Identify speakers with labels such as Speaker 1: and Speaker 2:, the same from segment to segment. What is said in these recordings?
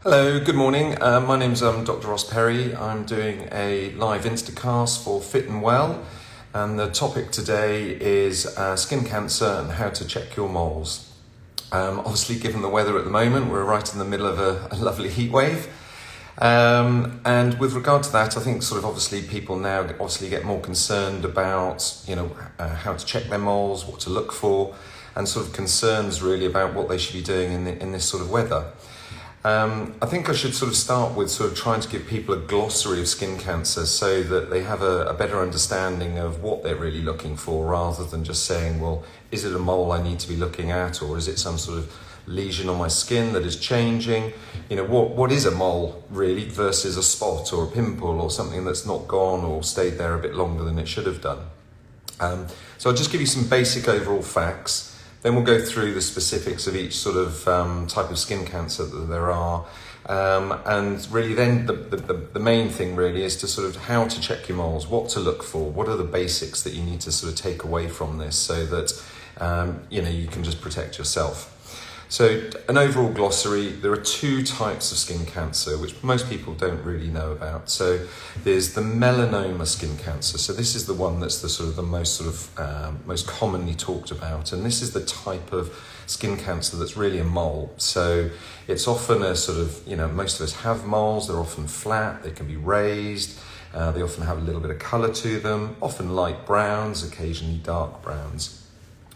Speaker 1: Hello, good morning. My name's Dr. Ross Perry. I'm doing a live Instacast for Fit and Well, and the topic today is skin cancer and how to check your moles. Obviously, given the weather at the moment, we're right in the middle of a lovely heat wave. And with regard to that, I think obviously people now get more concerned about, how to check their moles, what to look for, and concerns really about what they should be doing in this sort of weather. I think I should start with trying to give people a glossary of skin cancer so that they have a better understanding of what they're really looking for, rather than just saying, well, is it a mole I need to be looking at, or is it some sort of lesion on my skin that is changing? What is a mole really versus a spot or a pimple or something that's not gone or stayed there a bit longer than it should have done. So I'll just give you some basic overall facts. Then we'll go through the specifics of each type of skin cancer that there are. And really then the main thing really is to how to check your moles, what to look for, what are the basics that you need to take away from this so that you can just protect yourself. So an overall glossary, there are two types of skin cancer which most people don't really know about. So there's the melanoma skin cancer. So this is the one that's the most commonly talked about, and this is the type of skin cancer that's really a mole. So it's often most of us have moles. They're often flat, they can be raised, they often have a little bit of colour to them, often light browns, occasionally dark browns.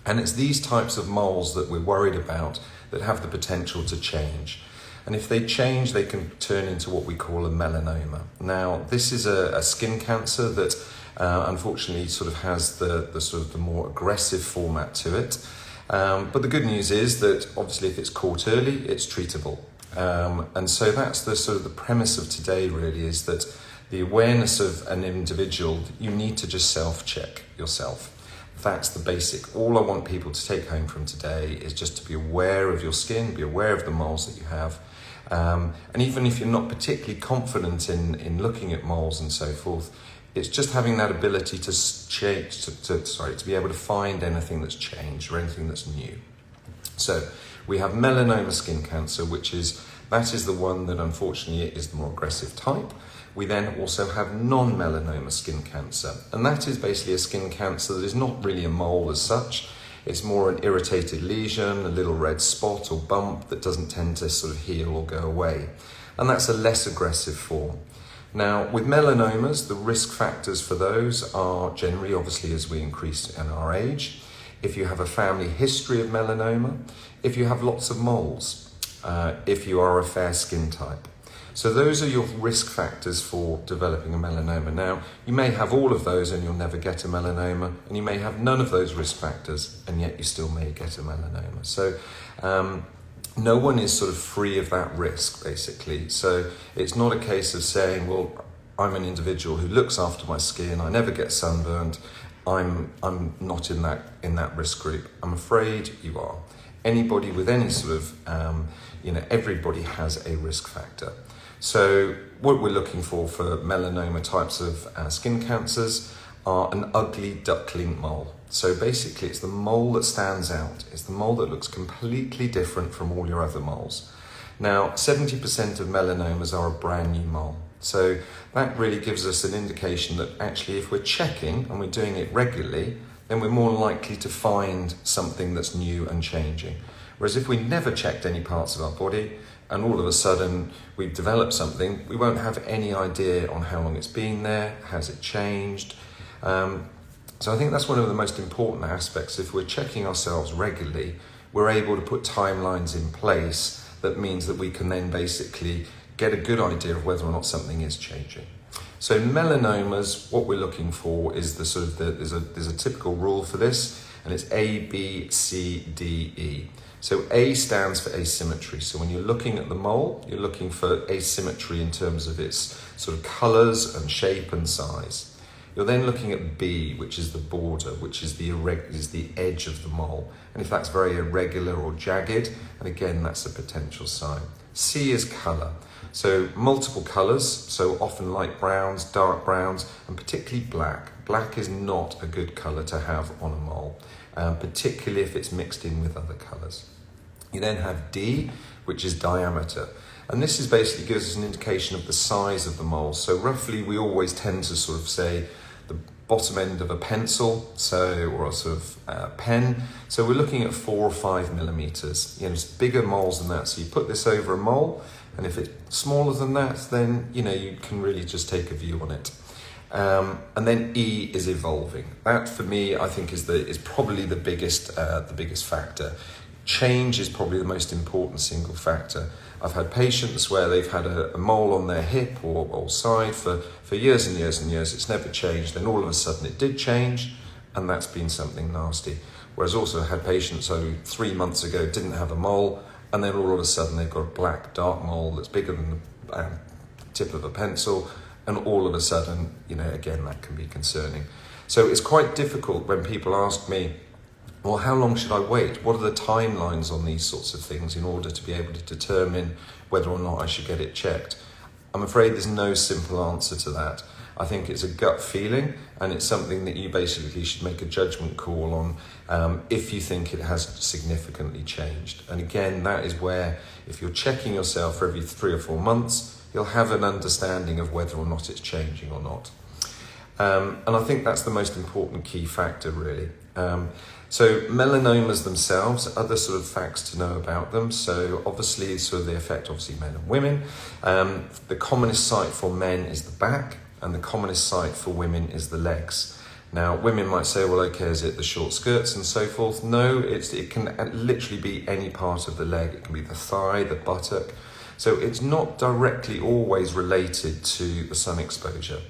Speaker 1: And it's these types of moles that we're worried about that have the potential to change. And if they change, they can turn into what we call a melanoma. Now, this is a skin cancer that unfortunately has the more aggressive format to it. But the good news is that obviously if it's caught early, it's treatable. And so that's the premise of today really, is that the awareness of an individual, you need to just self-check yourself. That's the basic. All I want people to take home from today is just to be aware of your skin, be aware of the moles that you have. And even if you're not particularly confident in looking at moles and so forth, it's just having that ability to be able to find anything that's changed or anything that's new. So we have melanoma skin cancer, that is the one that unfortunately is the more aggressive type. We then also have non-melanoma skin cancer, and that is basically a skin cancer that is not really a mole as such. It's more an irritated lesion, a little red spot or bump that doesn't tend to heal or go away. And that's a less aggressive form. Now, with melanomas, the risk factors for those are generally, obviously, as we increase in our age, if you have a family history of melanoma, if you have lots of moles, if you are a fair skin type. So those are your risk factors for developing a melanoma. Now, you may have all of those and you'll never get a melanoma, and you may have none of those risk factors and yet you still may get a melanoma. So no one is free of that risk, basically. So it's not a case of saying, well, I'm an individual who looks after my skin, I never get sunburned, I'm not in that risk group. I'm afraid you are. Anybody with any everybody has a risk factor. So what we're looking for melanoma types of skin cancers are an ugly duckling mole. So basically it's the mole that stands out. It's the mole that looks completely different from all your other moles. Now, 70% of melanomas are a brand new mole. So that really gives us an indication that actually if we're checking and we're doing it regularly, then we're more likely to find something that's new and changing. Whereas if we never checked any parts of our body, and all of a sudden we've developed something, we won't have any idea on how long it's been there, has it changed. So I think that's one of the most important aspects. If we're checking ourselves regularly, we're able to put timelines in place that means that we can then basically get a good idea of whether or not something is changing. So melanomas, what we're looking for is there's a typical rule for this, and it's A, B, C, D, E. So A stands for asymmetry. So when you're looking at the mole, you're looking for asymmetry in terms of its colours and shape and size. You're then looking at B, which is the border, which is the edge of the mole. And if that's very irregular or jagged, and again, that's a potential sign. C is colour. So multiple colours, so often light browns, dark browns, and particularly black. Black is not a good colour to have on a mole, particularly if it's mixed in with other colours. You then have D, which is diameter. And this is basically gives us an indication of the size of the mole. So roughly we always tend to sort of say the bottom end of a pencil, or a sort of pen. So we're looking at 4 or 5 millimeters. It's bigger moles than that. So you put this over a mole, and if it's smaller than that, then you can really just take a view on it. And then E is evolving. That for me, I think, is probably the biggest factor. Change is probably the most important single factor. I've had patients where they've had a mole on their hip or side for years and years and years. It's never changed. Then all of a sudden it did change, and that's been something nasty. Whereas also I had patients who 3 months ago didn't have a mole, and then all of a sudden they've got a black dark mole that's bigger than the tip of a pencil, and all of a sudden, again, that can be concerning. So it's quite difficult when people ask me, well, how long should I wait? What are the timelines on these sorts of things in order to be able to determine whether or not I should get it checked? I'm afraid there's no simple answer to that. I think it's a gut feeling, and it's something that you basically should make a judgment call on if you think it has significantly changed. And again, that is where if you're checking yourself for every 3 or 4 months, you'll have an understanding of whether or not it's changing or not. And I think that's the most important key factor, really. So melanomas themselves, other sort of facts to know about them. So obviously, they affect men and women. The commonest site for men is the back, and the commonest site for women is the legs. Now, women might say, well, okay, is it the short skirts and so forth? No, it can literally be any part of the leg. It can be the thigh, the buttock. So it's not directly always related to the sun exposure.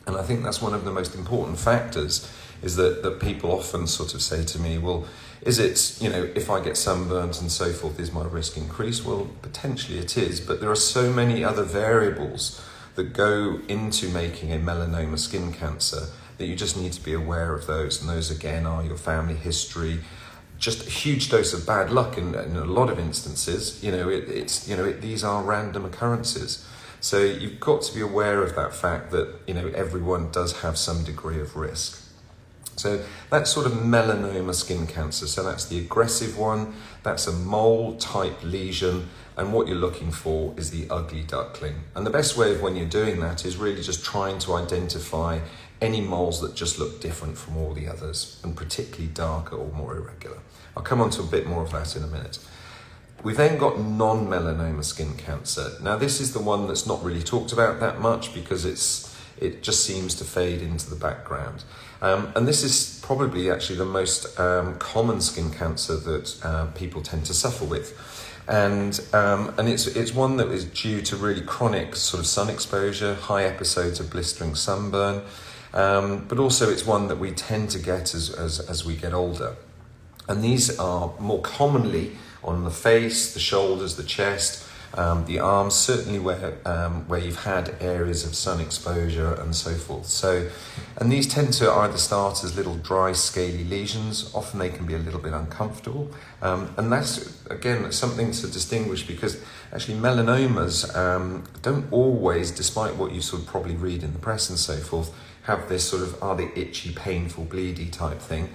Speaker 1: And I think that's one of the most important factors, is that people often sort of say to me, well, is it, if I get sunburnt and so forth, is my risk increased? Well, potentially it is, but there are so many other variables that go into making a melanoma skin cancer that you just need to be aware of those. And those, again, are your family history, just a huge dose of bad luck in a lot of instances. These are random occurrences. So you've got to be aware of that fact that, everyone does have some degree of risk. So that's sort of melanoma skin cancer. So that's the aggressive one. That's a mole type lesion. And what you're looking for is the ugly duckling. And the best way of when you're doing that is really just trying to identify any moles that just look different from all the others, and particularly darker or more irregular. I'll come on to a bit more of that in a minute. We've then got non-melanoma skin cancer. Now, this is the one that's not really talked about that much because it just seems to fade into the background. And this is probably actually the most common skin cancer that people tend to suffer with. And it's one that is due to really chronic sort of sun exposure, high episodes of blistering sunburn, but also it's one that we tend to get as we get older. And these are more commonly on the face, the shoulders, the chest, the arms, certainly where you've had areas of sun exposure and so forth. And these tend to either start as little dry, scaly lesions. Often they can be a little bit uncomfortable. And that's, again, something to distinguish, because actually melanomas don't always, despite what you sort of probably read in the press and so forth, have this sort of, are they itchy, painful, bleedy type thing.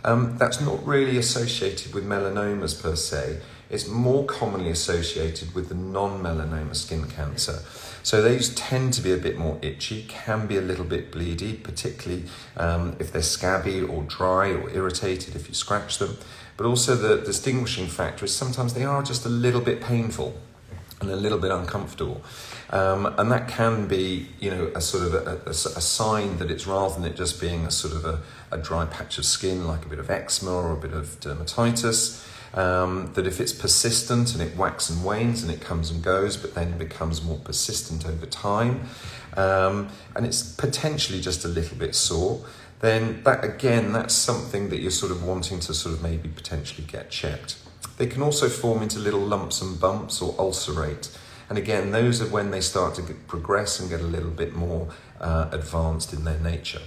Speaker 1: That's not really associated with melanomas per se. It's more commonly associated with the non-melanoma skin cancer. So these tend to be a bit more itchy, can be a little bit bleedy, particularly if they're scabby or dry or irritated if you scratch them. But also the distinguishing factor is sometimes they are just a little bit painful and a little bit uncomfortable. And that can be, a sort of a sign that it's, rather than it just being a sort of a dry patch of skin, like a bit of eczema or a bit of dermatitis, that if it's persistent and it waxes and wanes and it comes and goes, but then becomes more persistent over time, and it's potentially just a little bit sore, then that's something that you're sort of wanting to sort of maybe potentially get checked. They can also form into little lumps and bumps or ulcerate. And again, those are when they start to progress and get a little bit more advanced in their nature.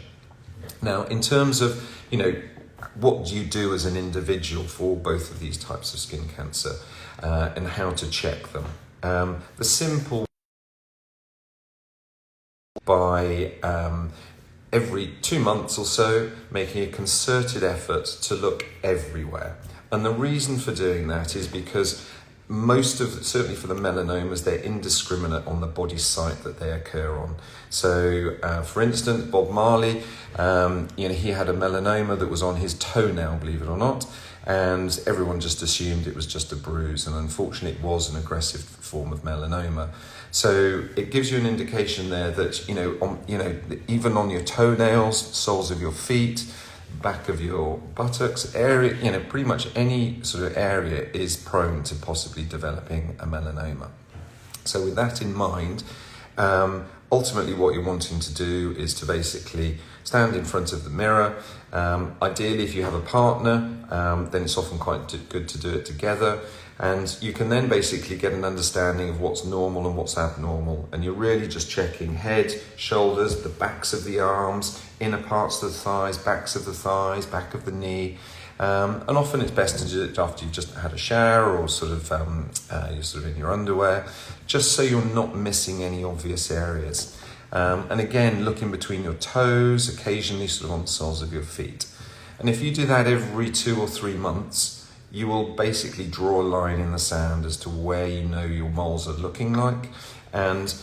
Speaker 1: Now, in terms of, what do you do as an individual for both of these types of skin cancer and how to check them? The simple by every 2 months or so, making a concerted effort to look everywhere. And the reason for doing that is because certainly for the melanomas, they're indiscriminate on the body site that they occur on. So, for instance, Bob Marley, he had a melanoma that was on his toenail, believe it or not, and everyone just assumed it was just a bruise, and unfortunately it was an aggressive form of melanoma. So it gives you an indication there that, even on your toenails, soles of your feet, back of your buttocks area, pretty much any sort of area is prone to possibly developing a melanoma. So with that in mind, ultimately what you're wanting to do is to basically stand in front of the mirror. Ideally, if you have a partner, then it's often quite good to do it together. And you can then basically get an understanding of what's normal and what's abnormal. And you're really just checking head, shoulders, the backs of the arms, inner parts of the thighs, backs of the thighs, back of the knee. And often it's best to do it after you've just had a shower, or you're sort of in your underwear, just so you're not missing any obvious areas. And again, looking between your toes, occasionally sort of on the soles of your feet. And if you do that every 2 or 3 months, you will basically draw a line in the sand as to where your moles are looking like. And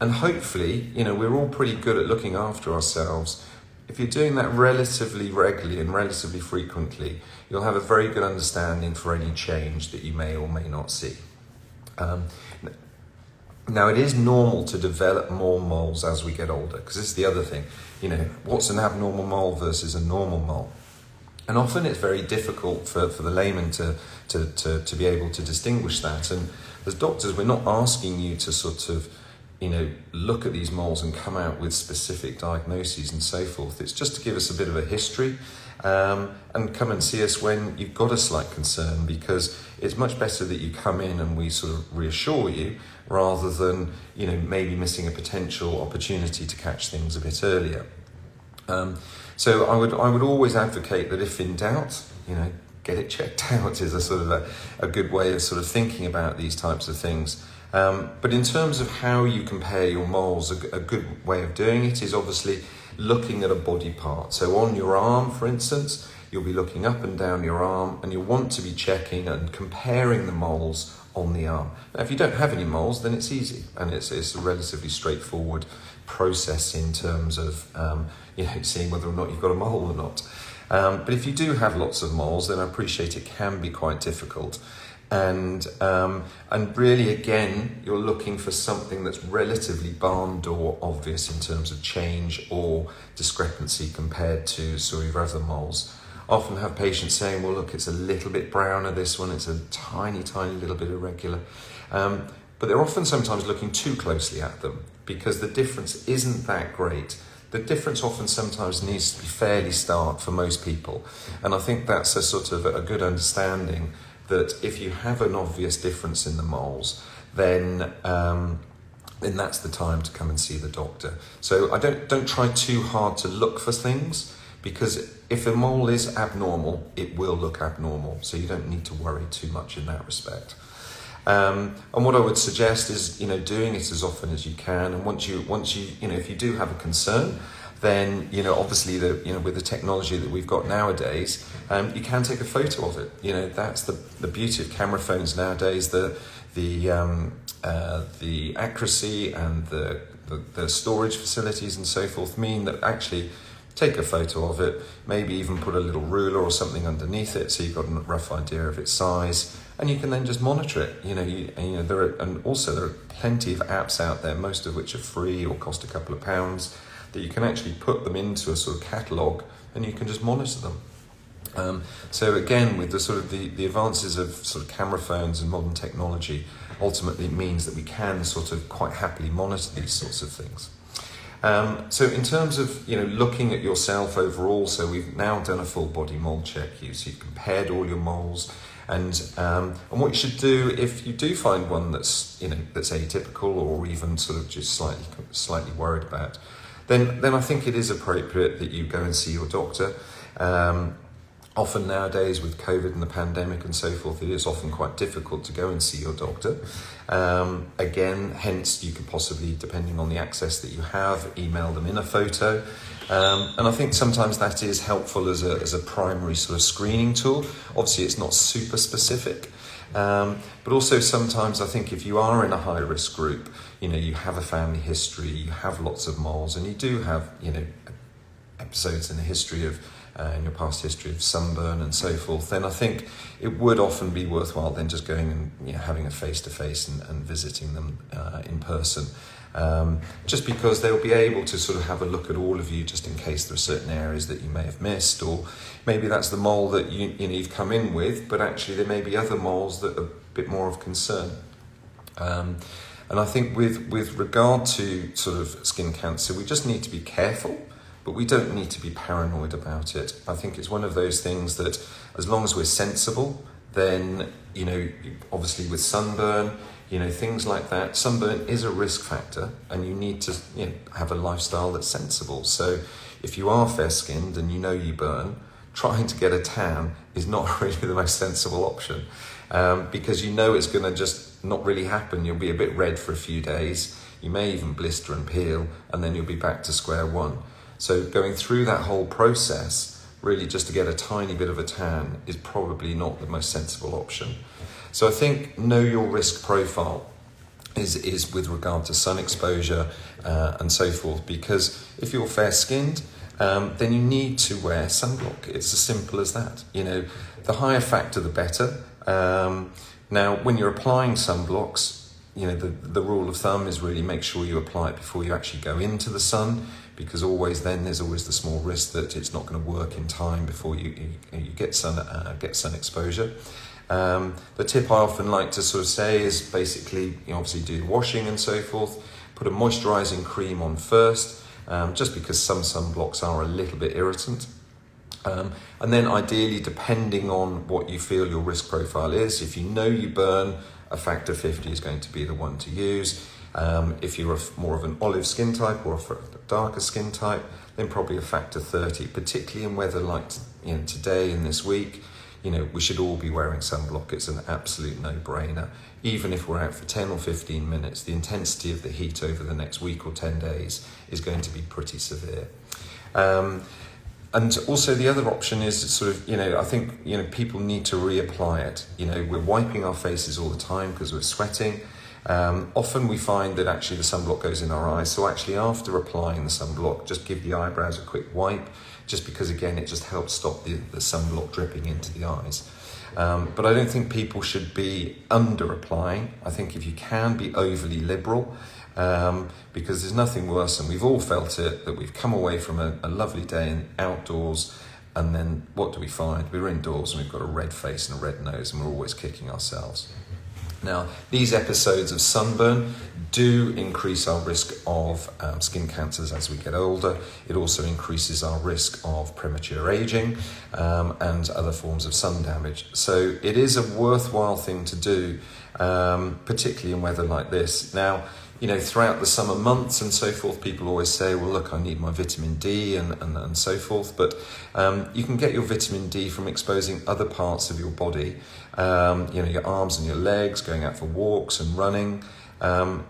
Speaker 1: hopefully, we're all pretty good at looking after ourselves. If you're doing that relatively regularly and relatively frequently, you'll have a very good understanding for any change that you may or may not see. Now, it is normal to develop more moles as we get older, because this is the other thing. What's an abnormal mole versus a normal mole? And often it's very difficult for the layman to be able to distinguish that. And as doctors, we're not asking you to sort of, look at these moles and come out with specific diagnoses and so forth. It's just to give us a bit of a history, and come and see us when you've got a slight concern, because it's much better that you come in and we sort of reassure you, rather than, maybe missing a potential opportunity to catch things a bit earlier. So I would always advocate that if in doubt, get it checked out is a sort of a good way of sort of thinking about these types of things. But in terms of how you compare your moles, a good way of doing it is obviously looking at a body part. So on your arm, for instance, you'll be looking up and down your arm, and you'll want to be checking and comparing the moles on the arm. Now, if you don't have any moles, then it's easy, and it's a relatively straightforward process in terms of seeing whether or not you've got a mole or not. But if you do have lots of moles, then I appreciate it can be quite difficult. And really, again, you're looking for something that's relatively barn door obvious in terms of change or discrepancy compared to sort of other moles. I often have patients saying, well, look, it's a little bit browner, this one, it's a tiny, tiny little bit irregular. But they're often sometimes looking too closely at them, because the difference isn't that great. The difference often sometimes needs to be fairly stark for most people. And I think that's a sort of a good understanding that if you have an obvious difference in the moles, then that's the time to come and see the doctor. So I don't try too hard to look for things, because if a mole is abnormal, it will look abnormal. So you don't need to worry too much in that respect. And what I would suggest is, doing it as often as you can. And once you, if you do have a concern, then, obviously with the technology that we've got nowadays, you can take a photo of it. That's the beauty of camera phones nowadays. The accuracy and the storage facilities and so forth mean that actually take a photo of it, maybe even put a little ruler or something underneath it so you've got a rough idea of its size, and you can then just monitor it. There are plenty of apps out there, most of which are free or cost a couple of pounds, that you can actually put them into a sort of catalogue and you can just monitor them. So again, with the sort of the advances of sort of camera phones and modern technology, ultimately means that we can sort of quite happily monitor these sorts of things. So in terms of looking at yourself overall, so we've now done a full body mole check. So you've compared all your moles, and what you should do if you do find one that's that's atypical or even sort of just slightly worried about, then I think it is appropriate that you go and see your doctor. Often nowadays with COVID and the pandemic and so forth, it is often quite difficult to go and see your doctor. Again, hence you could possibly, depending on the access that you have, email them in a photo. And I think sometimes that is helpful as a primary sort of screening tool. Obviously, it's not super specific, But also sometimes I think if you are in a high risk group, you have a family history, you have lots of moles, and you do have, episodes in the history of, in your past history of sunburn and so forth, then I think it would often be worthwhile then just going and having a face-to-face and visiting them in person. Just because they'll be able to sort of have a look at all of you, just in case there are certain areas that you may have missed, or maybe that's the mole that you've come in with, but actually there may be other moles that are a bit more of concern. And I think with regard to sort of skin cancer, we just need to be careful, but we don't need to be paranoid about it. I think it's one of those things that as long as we're sensible, then, obviously with sunburn, things like that, sunburn is a risk factor, and you need to have a lifestyle that's sensible. So if you are fair-skinned and you burn, trying to get a tan is not really the most sensible option, because it's going to just not really happen. You'll be a bit red for a few days, you may even blister and peel, and then you'll be back to square one. So going through that whole process, really just to get a tiny bit of a tan, is probably not the most sensible option. So I think know your risk profile is with regard to sun exposure and so forth, because if you're fair-skinned, then you need to wear sunblock. It's as simple as that. The higher factor, the better. Now, when you're applying sunblocks, the rule of thumb is really make sure you apply it before you actually go into the sun, because there's always the small risk that it's not going to work in time before you get sun exposure. The tip I often like to sort of say is basically, obviously do the washing and so forth, put a moisturising cream on first, just because some sunblocks are a little bit irritant. And then ideally, depending on what you feel your risk profile is, if you burn, a factor 50 is going to be the one to use. If you're more of an olive skin type or a darker skin type, then probably a factor 30, particularly in weather like today and this week. We should all be wearing sunblock. It's an absolute no-brainer. Even if we're out for 10 or 15 minutes, the intensity of the heat over the next week or 10 days is going to be pretty severe. And also the other option is sort of, I think, people need to reapply it. We're wiping our faces all the time because we're sweating. Often we find that actually the sunblock goes in our eyes. So actually after applying the sunblock, just give the eyebrows a quick wipe, just because again, it just helps stop the sunblock dripping into the eyes. But I don't think people should be under applying. I think if you can, be overly liberal, because there's nothing worse, and we've all felt it, that we've come away from a lovely day outdoors, and then what do we find? We're indoors and we've got a red face and a red nose, and we're always kicking ourselves. Now, these episodes of sunburn do increase our risk of skin cancers as we get older. It also increases our risk of premature aging and other forms of sun damage. So it is a worthwhile thing to do, particularly in weather like this. Now, throughout the summer months and so forth, people always say, well, look, I need my vitamin D and so forth. But you can get your vitamin D from exposing other parts of your body, your arms and your legs, going out for walks and running.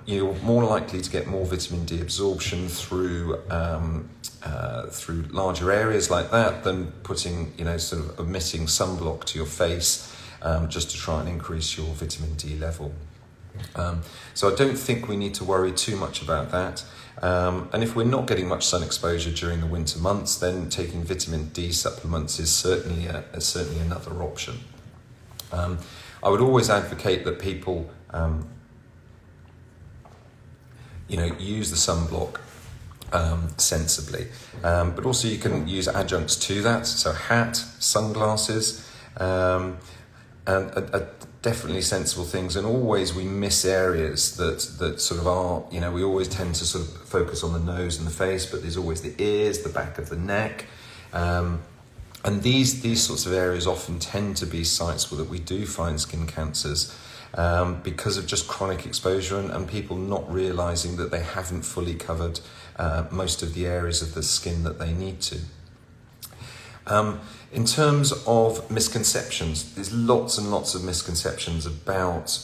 Speaker 1: You're more likely to get more vitamin D absorption through larger areas like that than putting, sort of emitting sunblock to your face just to try and increase your vitamin D level. So I don't think we need to worry too much about that. And if we're not getting much sun exposure during the winter months, then taking vitamin D supplements is certainly another option. I would always advocate that people, use the sunblock sensibly, but also you can use adjuncts to that. So hat, sunglasses, and definitely sensible things. And always we miss areas that sort of are, we always tend to sort of focus on the nose and the face, but there's always the ears, the back of the neck. And these sorts of areas often tend to be sites where that we do find skin cancers because of just chronic exposure and people not realising that they haven't fully covered most of the areas of the skin that they need to. In terms of misconceptions, there's lots and lots of misconceptions about,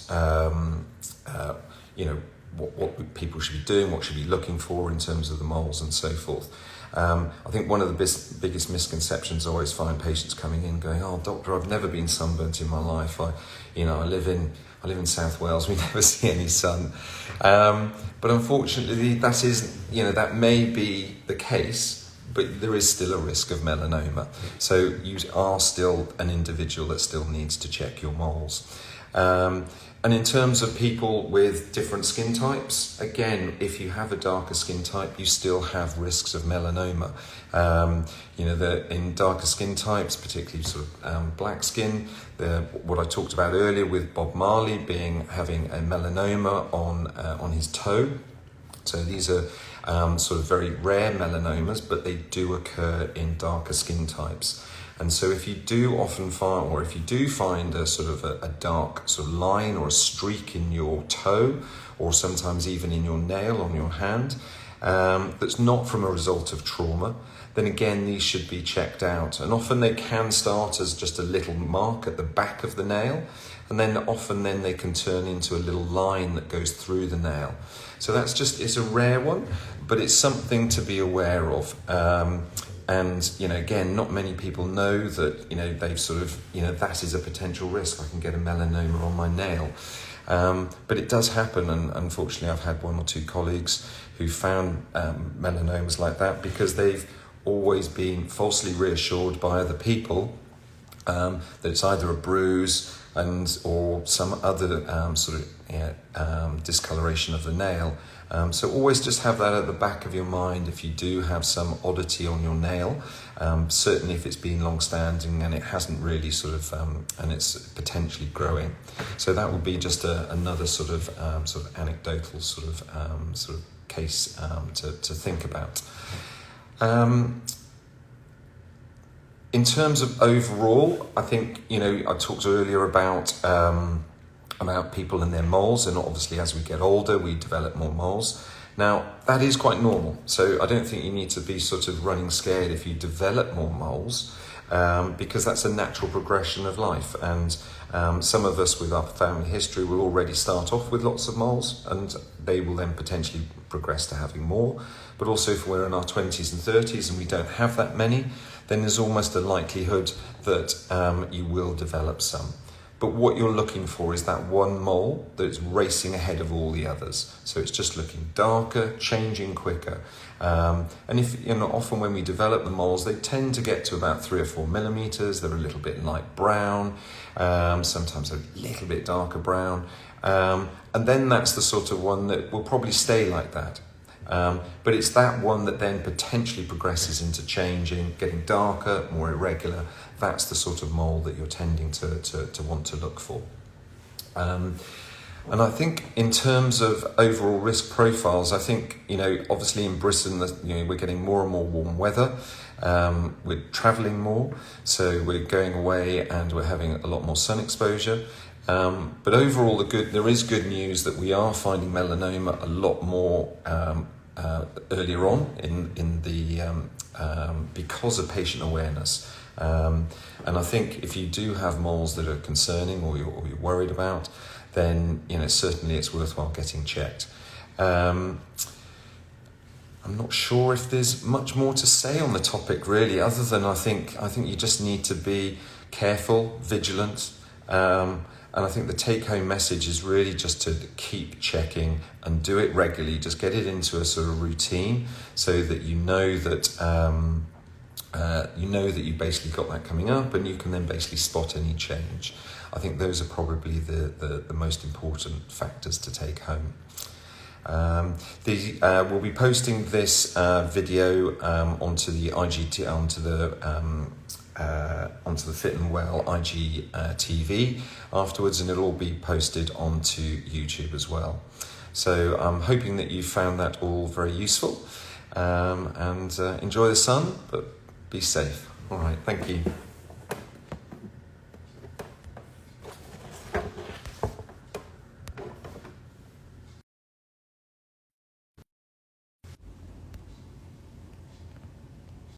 Speaker 1: what people should be doing, what should be looking for in terms of the moles and so forth. I think one of the biggest misconceptions I always find patients coming in going, "Oh, doctor, I've never been sunburnt in my life. I live in South Wales. We never see any sun." But unfortunately, that may be the case, but there is still a risk of melanoma. So you are still an individual that still needs to check your moles. And in terms of people with different skin types, again, if you have a darker skin type, you still have risks of melanoma. In darker skin types, particularly sort of black skin, what I talked about earlier with Bob Marley having a melanoma on his toe. So these are sort of very rare melanomas, but they do occur in darker skin types. And so if you do find a sort of a dark sort of line or a streak in your toe, or sometimes even in your nail on your hand, that's not from a result of trauma, then again, these should be checked out. And often they can start as just a little mark at the back of the nail, and then often they can turn into a little line that goes through the nail. So it's a rare one, but it's something to be aware of. And, again, not many people know that, they've sort of, that is a potential risk. I can get a melanoma on my nail. But it does happen. And unfortunately, I've had one or two colleagues who found melanomas like that because they've always been falsely reassured by other people that it's either a bruise or some other discoloration of the nail. So always just have that at the back of your mind if you do have some oddity on your nail, certainly if it's been long-standing and it hasn't really and it's potentially growing. So that would be just another sort of anecdotal sort of case to think about. In terms of overall, I think, I talked earlier about people and their moles, and obviously as we get older, we develop more moles. Now, that is quite normal, so I don't think you need to be sort of running scared if you develop more moles, because that's a natural progression of life. And some of us with our family history will already start off with lots of moles, and they will then potentially progress to having more. But also if we're in our 20s and 30s and we don't have that many, then there's almost a likelihood that you will develop some. But what you're looking for is that one mole that's racing ahead of all the others. So it's just looking darker, changing quicker. And often when we develop the moles, they tend to get to about 3 or 4 millimeters. They're a little bit light brown, sometimes a little bit darker brown. And then that's the sort of one that will probably stay like that. But it's that one that then potentially progresses into changing, getting darker, more irregular. That's the sort of mole that you're tending to want to look for. And I think in terms of overall risk profiles, I think, obviously in Britain, we're getting more and more warm weather. We're travelling more, so we're going away and we're having a lot more sun exposure. But overall, there is good news that we are finding melanoma a lot more earlier on in the because of patient awareness. And I think if you do have moles that are concerning or you're worried about, then certainly it's worthwhile getting checked. I'm not sure if there's much more to say on the topic really, other than I think you just need to be careful, vigilant. And I think the take-home message is really just to keep checking and do it regularly. Just get it into a sort of routine so that you know that you basically got that coming up, and you can then basically spot any change. I think those are probably the most important factors to take home. We'll be posting this video onto the Fit and Well IGTV afterwards, and it'll all be posted onto YouTube as well. So I'm hoping that you found that all very useful, and enjoy the sun, but be safe. All right, thank you.